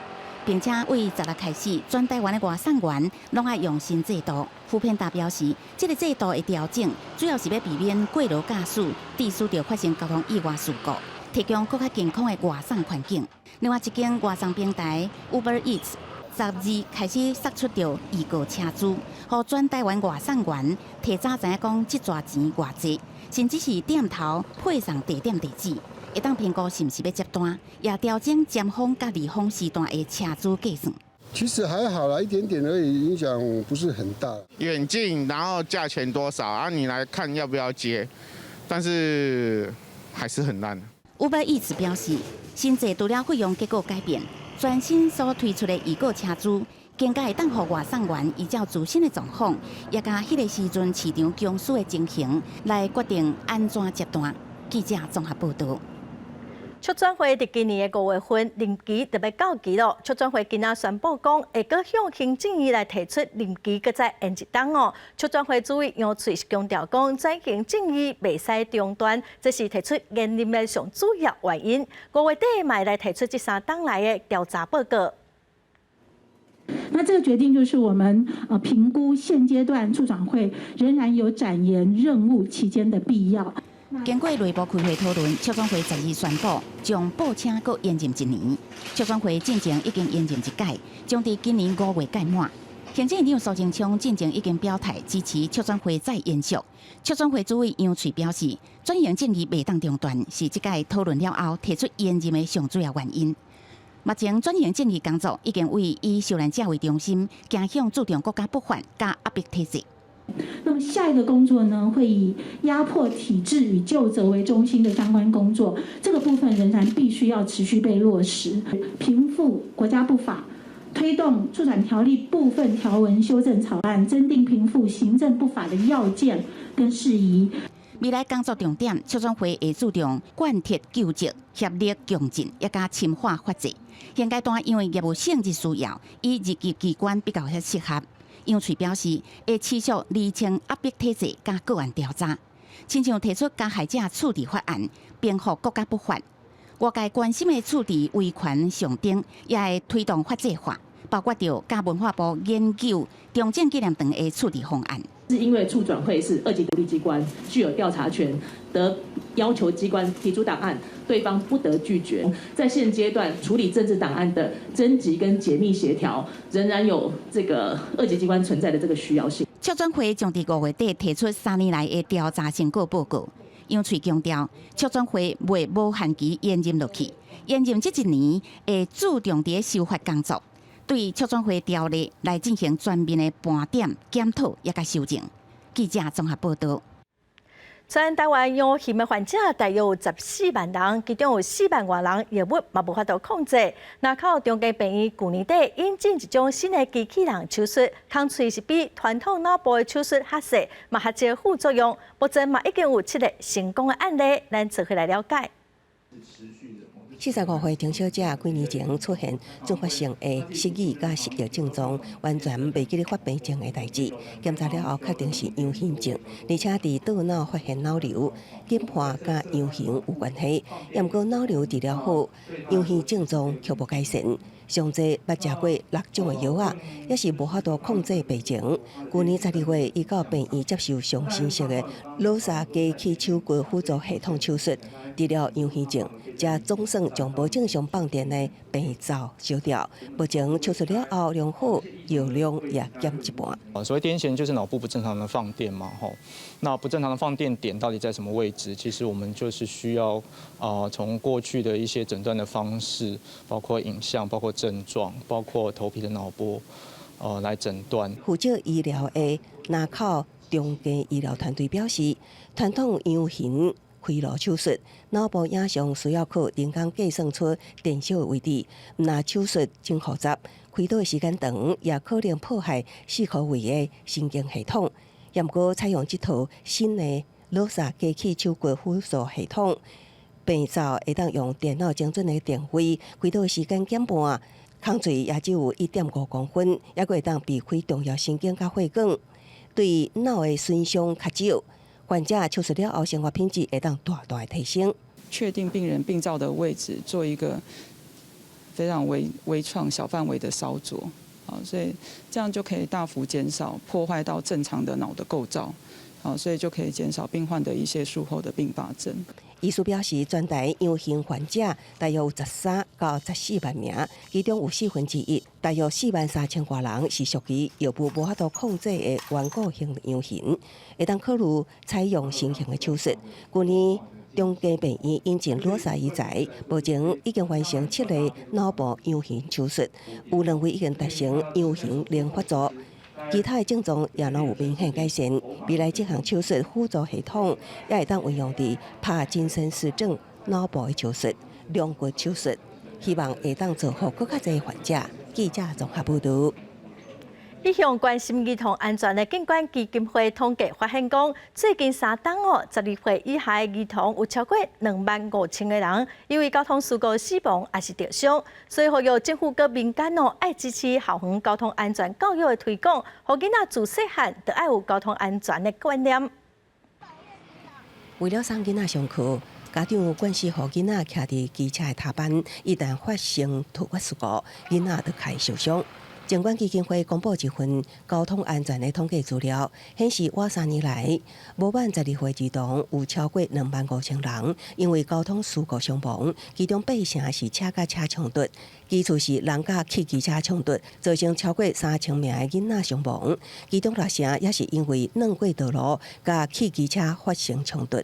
并且为16开始，全台湾的外送员拢爱用新制度。Foodpanda表示，这个制度的调整主要是要避免过劳驾驶致使着发生交通意外事故，提供更加健康的外送环境。另外一间外送平台 Uber Eats 12开始释出着预告车资，让全台湾外送员提早知影讲这抓钱偌济，甚至是店头配上地点地址。会当评估是不是要接单，也调整尖峰甲离峰时段的车资计算。其实还好啦，一点点而已，影响不是很大。远近，然后价钱多少啊？你来看要不要接，但是还是很烂。Uber Eats 表示，新制除了费用结构改变，全新所推出的预购车资，更加会当互外送员依照自身的状况，也甲迄个时阵市场供需的情形来决定安怎接单。记者综合报道。促转会伫今年的5月份任期特别到期咯。促转会今仔宣布讲，会搁向行政院来提出任期搁再延一档哦。促转会主委杨翠强调讲，在行政院袂使中断，这是提出延任的上主要原因。5月底嘛来提出这3档来的调查报告。那这个决定就是我们评估现阶段促转会仍然有展延任务期间的必要。经过内部开会讨论，促转会12宣布将报请搁延任1年。促转会进程已经延任1届，将伫今年5月届满。行政院长苏贞昌进程已经表态支持促转会再延续。促转会主委杨翠表示，转型正义袂当中断，是这届讨论了后提出延任的上主要原因。目前转型正义工作已经为以受难者为中心，走向注重国家不法加压迫体制。那么下一个工作呢，会以压迫体制与究责为中心的相关工作，这个部分仍然必须要持续被落实。平复国家不法，推动促转条例部分条文修正草案，增订平复行政不法的要件跟事宜。未来工作重点，促转会会注重贯彻救济、协力共进，也加深化法制。现阶段因为业务性质需要，以日级机关比较适合。杨翠表示，会持续厘清压迫体制加个案调查，亲像提出加害者处理法案，辩护国家不法。外界关心的处理维权上顶，也会推动法制化。包括着甲文化部研究中正纪念堂的处理方案。是因为处转会是2级独立机关，具有调查权，得要求机关提出档案，对方不得拒绝。在现阶段处理政治档案的征集跟解密协调，仍然有这个2级机关存在的这个需要性。促转会将伫5月底提出3年来的调查成果报告。杨翠强调，促转会未无限期延任落去，延任这1年会注重伫修法工作。对促转会条例来进行全面的盘点、检讨也甲修正。记者综合报道。全台湾阳痿的患者大约有14万人，其中有4万多人药物嘛无法度控制。那靠中间病院去年底引进一种新的机器人手术，空喙是比传统脑部的手术较细，嘛较少副作用。目前嘛已经有7个成功的案例，咱做回来了解。45岁张小姐几年前出现综合性的失语甲失忆症状，完全袂记得发病前的代志。检查了后，确定是阳痿症，而且伫大脑发现脑瘤，检判甲阳痿有关系。不过脑瘤治疗后，阳痿症状却无改善。上济捌食过6种的药啊，也是无法度控制病情。去年12月，伊到病院接受上新式的脑沙机器手骨辅助系统手术，治疗阳痿症，才总算将无正常放电的病灶消掉。目前手术了后良好，药量也减一半。所谓癫痫就是脑部不正常的放电嘛，吼。那不正常的放电点到底在什么位置？其实我们就是需要从过去的一些诊断的方式，包括影像，包括症状，包括头皮的脑波，来诊断。负责医疗的南口中间医疗团队表示，传统阳痿开颅手术，脑部影像需要靠人工计算出电小的位置，那手术真复杂，开刀的时间长，也可能破坏4颗胃的神经系统。不过采用这套新的脑沙机器手骨辅助系统，病灶会当用电脑精准的定位，开刀的时间减半，空嘴也只有1.5公分，也会当避开重要神经甲血管，对脑的损伤较少。患者手术了后，生活品质会当大大的提升。确定病人病灶的位置，做一个非常微创小范围的烧灼，所以这样就可以大幅减少破坏到正常的脑的构造，所以就可以减少病患的一些术后的并发症。医师表示，全台阳痿患者大约有13到14万名，其中有1/4，大约4万3千多人是属于药物无法度控制的顽固性阳痿，会当考虑采用新型的手术。去年中间病院引进脑沙医材，目前已经完成7个脑部阳痿手术，有2位已经达成阳痿零发作。其他的症状也拢有明显改善。未来这项手术辅助系统也会当运用伫帕金森氏症脑部的手术、两骨手术，希望会当做好更较侪患者。记者综合报道。一向关心儿童安全的警管基金会统计发现，讲最近3档12岁以下的儿童有超过25000个人因为交通事故死亡还是受伤，所以呼吁政府跟民间爱支持校园交通安全教育的推广，让囡仔自细汉就爱有交通安全的观念。为了送囡仔上课，家长惯是让囡仔徛伫机车的踏板，一旦发生突发事故，囡仔就会受伤。警管基金会公布一份交通安全的统计资料，显示我3年来，无满12岁儿童有超过25000人因为交通事故伤亡，其中8成是车甲车冲突，其次是人甲汽机车冲突，造成超过3000名的囡仔伤亡，其中6成也是因为软过道路甲汽机车发生冲突。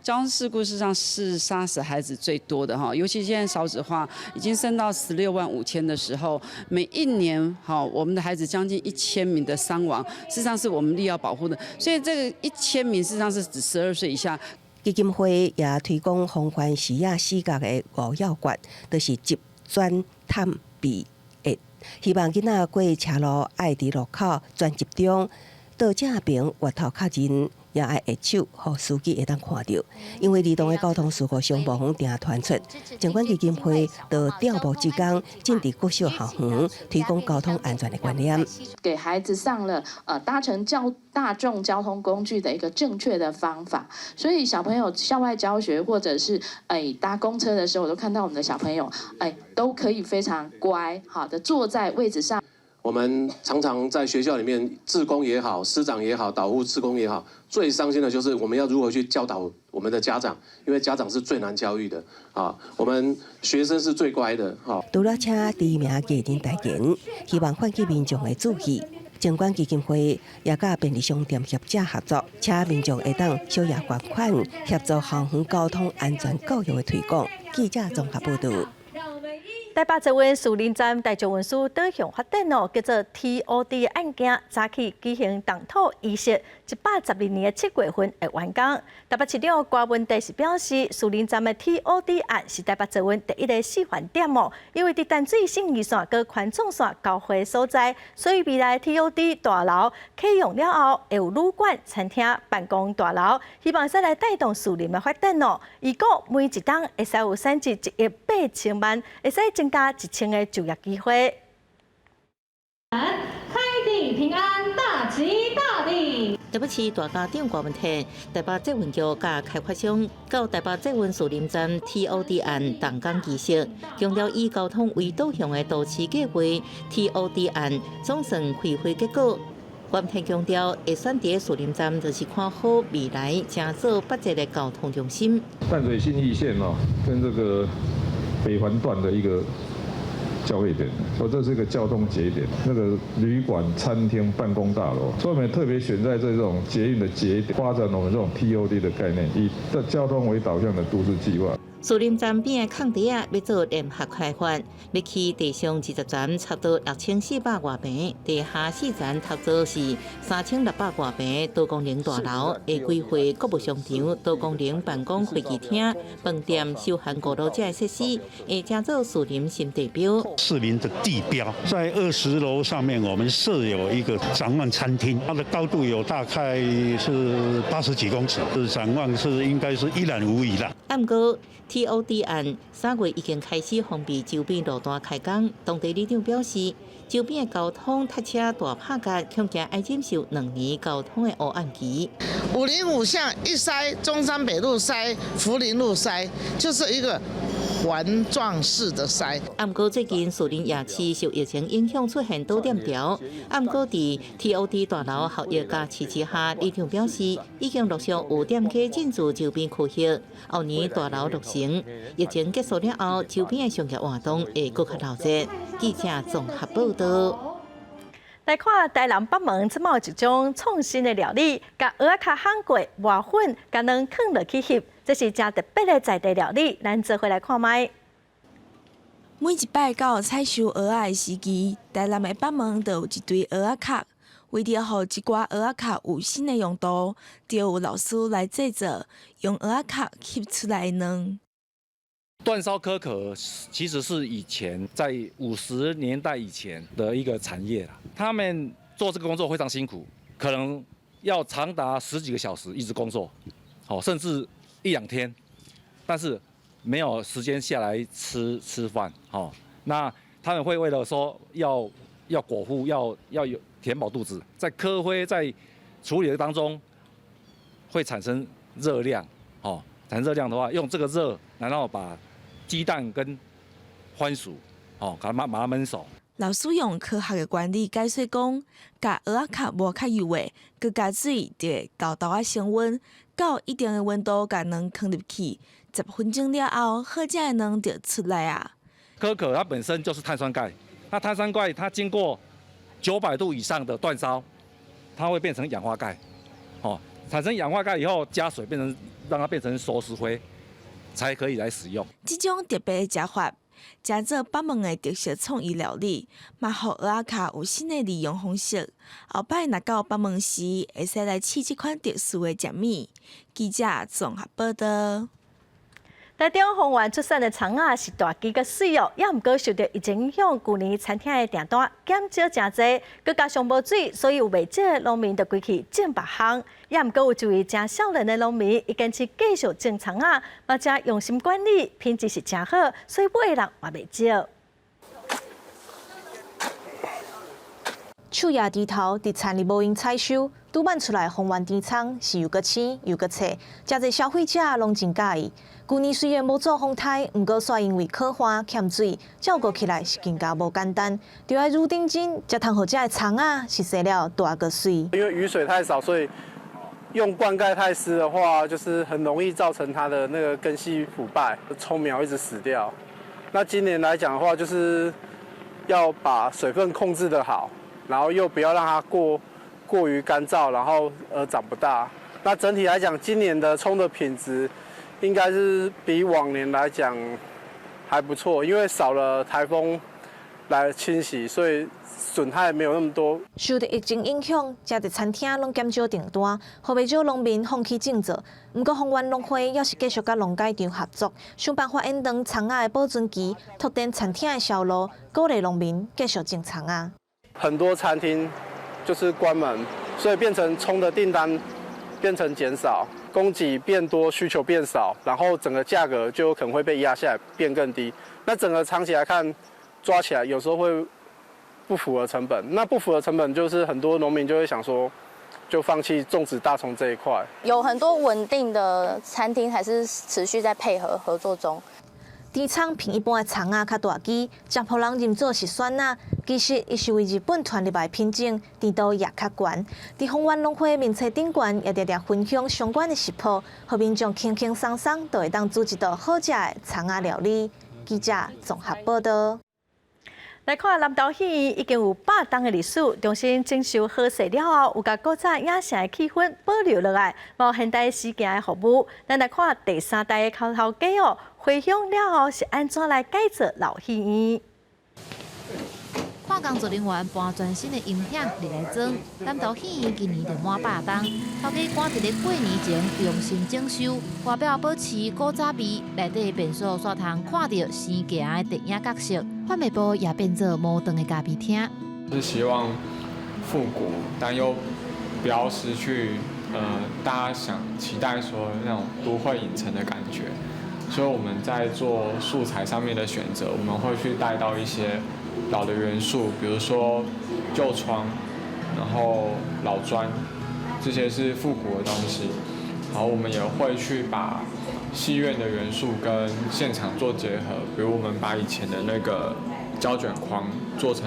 交通事故事实上是杀死孩子最多的哈，尤其现在少子化已经升到16万5千的时候，每一年我们的孩子将近1000名的伤亡，事实上是我们力要保护的，所以这个1000名事实上是指12岁以下。基金会也推广防范视野死角的5要诀，就是集、转、探、避、压，希望囡仔过车路爱伫路口专集中。到正边越头较近，也爱下手，互司机会当看到。因为儿童的交通事故商务方定传出，监管基金会到调拨职工，进伫各小校园提供交通安全的观念，给孩子上了搭乘大众交通工具的一个正确的方法。所以小朋友校外教学或者是搭公车的时候，我都看到我们的小朋友都可以非常乖，好的坐在位置上。我们常常在学校里面，志工也好，师长也好，导护志工也好，最伤心的就是我们要如何去教导我们的家长，因为家长是最难教育的啊。我们学生是最乖的啊。除了请第一名家庭代言，希望唤起民众的注意。监管基金会也甲便利商店业者合作，请民众会当小额捐款，协助校园交通安全教育的推广。记者综合报道。台北捷运树林站大众运输导向发展叫做 TOD 案件，早起举行动土仪式，112年7月份会完工。台北市长郭文第是表示，树林站的 TOD 案是台北捷运第一个示范点因为伫淡水信义线跟环状线交汇所在，所以未来 TOD 大楼启用了后，会有旅馆、餐厅、办公大楼，希望使来带动树林的发展如果每一档会使有产值1亿8千万，会使增加1000个就业机会。开地平安，大吉大利。台北市大家长郭文天、台北捷运局甲开发商到台北捷运树林站 TOD 案动工仪式，强调以交通为导向的都市计划 TOD 案总算开会结果。郭文天强调，会选伫树林站，就是看好未来，成做北捷的交通中心。淡水信义线跟这个北环段的一个交汇点，这是一个交通节点，那个旅馆、餐厅、办公大楼，所以我们特别选在这种捷运的节点，发展我们这种 TOD 的概念，以交通为导向的都市计划。树林站边的空地要做联合开发，要起地上20层，差不多6400外平；地下4层，差不多是3600外平。多功能大楼会规划购物商场、多功能办公会议厅、饭店、休闲过路这设施，会加做树林新地标。树林的地标在20楼上面，我们设有一个展望餐厅，它的高度有大概是80几公尺，展望是应该是一览无遗啦。不过TOD 案3月已经开始封闭周边路段开工，当地里长表示，周边的交通塞车大拍夹，恐惊要忍受2年交通的黑暗期。505巷一塞，中山北路塞，福林路塞，就是一个环状式的塞。不过最近树林夜市受疫情影响出现多点条，不过伫 TOD 大楼效益加持之下，里长表示已经陆续有店家进驻周边区域。后年大楼落成，疫情结束了后，周边的商业活动会更加热闹。记者综合报道。来看台南北门，即有一种创新的料理，甲蚵仔壳烘过、磨粉，甲卵放落去翕，这是真特别的在地料理。咱做伙来看卖。每一摆到采收蚵仔的时期，台南的北门就有一堆蚵仔壳。为了让一寡蚵仔壳有新的用途，就有老师来制作，用蚵仔壳翕出来的卵。煅烧壳壳其实是以前在50年代以前的一个产业啦，他们做这个工作非常辛苦，可能要长达10几个小时一直工作，甚至1、2天，但是没有时间下来吃饭，那他们会为了说要果腹，要有填饱肚子，在科灰在处理的当中会产生热量，产生热量的话，用这个热，然后把鸡蛋跟番薯，把它焖熟。老师用科学的原理解说讲，甲蚵仔壳磨较幼的，佮加水就会豆豆仔升温，到一定的温度，甲卵放入去，10分钟了后，好食的卵就出来啊。壳壳它本身就是碳酸钙，那碳酸钙它经过900度以上的煅烧，它会变成氧化钙，产生氧化钙以后加水让它变成熟石灰，才可以来使用。这种特别的食法，加做北门的特色创意料理，嘛互蚵仔壳有新的利用方式。后摆若到北门时，会使来试这款特殊的食物。记者综合报道。台中丰原出产的葱啊是大鸡个水哦，也毋过受到疫情影响，去年餐厅的订单减少真侪，佮加上无水，所以有袂少的农民就归去种别项。也毋过有一位真少年的农民，伊坚持继续种葱啊，嘛真用心管理，品质是真好，所以买的人也袂少。手也低头，伫田里无用采收，拄办出来丰原甜葱是又个青又个脆，真侪消费者拢真介意。去年虽然无做风台，毋过煞因为可花欠水，照顾起来是更加无简单，就要愈认真，才通互这的葱啊是生了大个水。因为雨水太少，所以用灌溉太湿的话，就是很容易造成它的那个根系腐败，葱苗一直死掉。那今年来讲的话，就是要把水分控制得好，然后又不要让它过于干燥，然后长不大。那整体来讲，今年的葱的品质应该是比往年来讲还不错，因为少了台风来侵袭，所以损害没有那么多。受到疫情影响，家的餐厅拢减少订单，互袂少农民放弃种植。毋过丰原农会也是继续甲农改场合作，想办法延长葱仔的保存期，拓展餐厅的销路，鼓励农民继续种葱仔。很多餐厅就是关门，所以变成葱的订单变成减少，供给变多，需求变少，然后整个价格就有可能会被压下来，变更低。那整个长期来看，抓起来有时候会不符合成本。那不符合成本，就是很多农民就会想说，就放弃种植大葱这一块。有很多稳定的餐厅还是持续在配合合作中。甜葱比一般的葱仔较大只，食普人认做是酸仔，其实伊是为日本传入来品种，甜度也较悬。伫丰原农会面册顶悬也常常分享相关的食谱，互民众轻轻松松就会当煮一道好食的葱仔料理。记者综合报道。来看南投戏院已经有8档的历史，重新整修好势了后，有甲古早雅城的气氛保留落来，无现代时行的服务。咱来看第3代的头头家哦，回乡了后是安怎来改造老戏院？看工作人员搬全新的音响入来装，南投戏院今年就满8档，头家赶伫咧8年前重新整修，外表保持古早味，内底变数煞通看到生行的电影角色，换美部也变做摩登的咖啡厅。是希望复古，但又不要失去大家期待说那种都会影城的感觉，所以我们在做素材上面的选择，我们会去带到一些老的元素，比如说旧窗，然后老砖，这些是复古的东西。然后我们也会去把戏院的元素跟现场做结合，比如我们把以前的那个胶卷框做成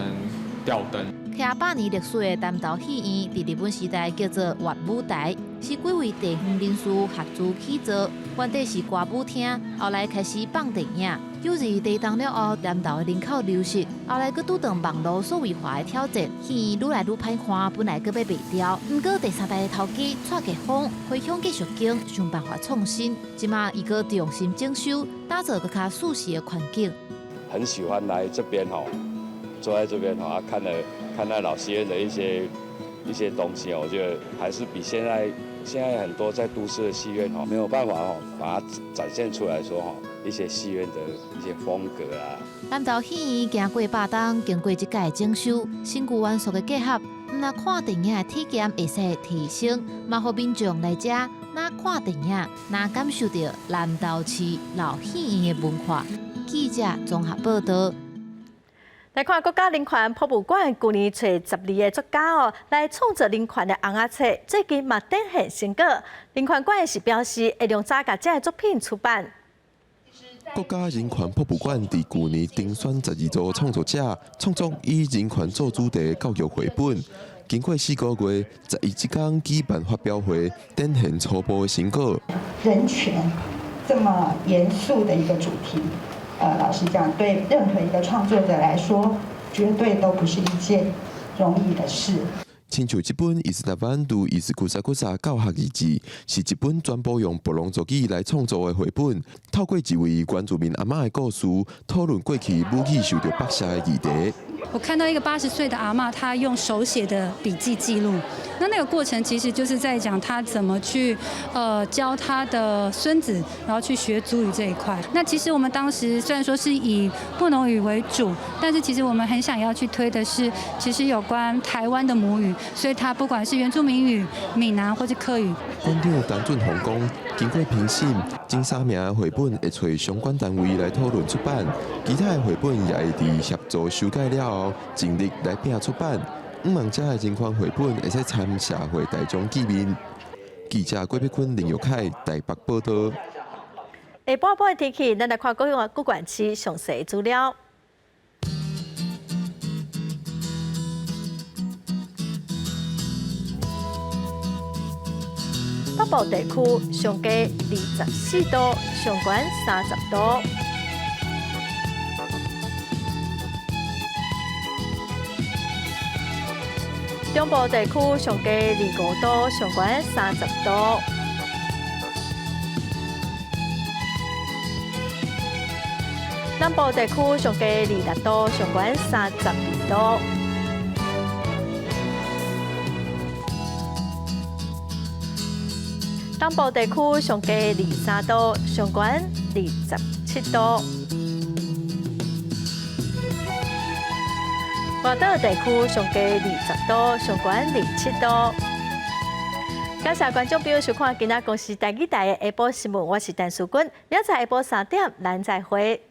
吊灯。徛100年历史的南投戏院，伫日本时代叫做月舞台，是几位地方人士合资起造，原底是歌舞厅，后来开始放电影。有日地动了后，南投的人口流失，后来佫拄到网络数位化的挑战，戏院愈来愈歹看，本来佫要卖掉。不过第3代的头家蔡继峰回乡继续经，想办法创新。即马伊佫重新整修，打造佫较舒适的环境。很喜欢来这边哦，坐在这边哦，看到老戏院的一些东西哦，我觉得还是比现在很多在都市的戏院哦，没有办法哦，把它展现出来说哈。一些戏院的一些风格啊。南投戏院行过8档，经过一届的整修，新旧元素的结合，那看电影的体验会使提升，嘛互民众来遮，那看电影，那感受到南投市老戏院的文化。记者综合报道。来看国家人权博物馆，去年找12个作家哦，来创作人权的红仔册，最近嘛展现成果。人权馆是表示会用早甲这个作品出版。国家人权博物馆伫去年评选12组创作者，创作以人权做主题的教育绘本。经过4个月，11天举办发表会，展现初步的成果。人权这么严肃的一个主题，老实讲，对任何一个创作者来说，绝对都不是一件容易的事。亲像这本《伊斯兰版读伊斯古萨教学日志》，是一本全部用布农族语来创作的绘本，透过一位原住民阿嬷的故事，讨论过去武语受到剥削的议题。我看到一个80岁的阿嬷，她用手写的笔记记录，那个过程其实就是在讲她怎么去教她的孙子，然后去学族语这一块。那其实我们当时虽然说是以布农语为主，但是其实我们很想要去推的是，其实有关台湾的母语，所以它不管是原住民语、闽南或者客语。馆长陈俊宏讲，经过评审，前3名绘本会找相关单位来讨论出版，其他的绘本也会伫协助修改了后，尽力来拼出版。5万只的情况绘本会使参社会大众见面。记者郭碧坤、林玉凯台北报道。下半部的天气，咱来看各县市详细资料。北部地区上加24度，上悬30度。中部地区上加25度，上悬30度。南部地区上加26度，上悬32度。东部地区上加23度，上悬27度。外岛地区上加20度，上悬27度。感谢观众朋友收看今仔公视台语台的下晡新闻，我是陈淑君，明仔下晡3点咱再会。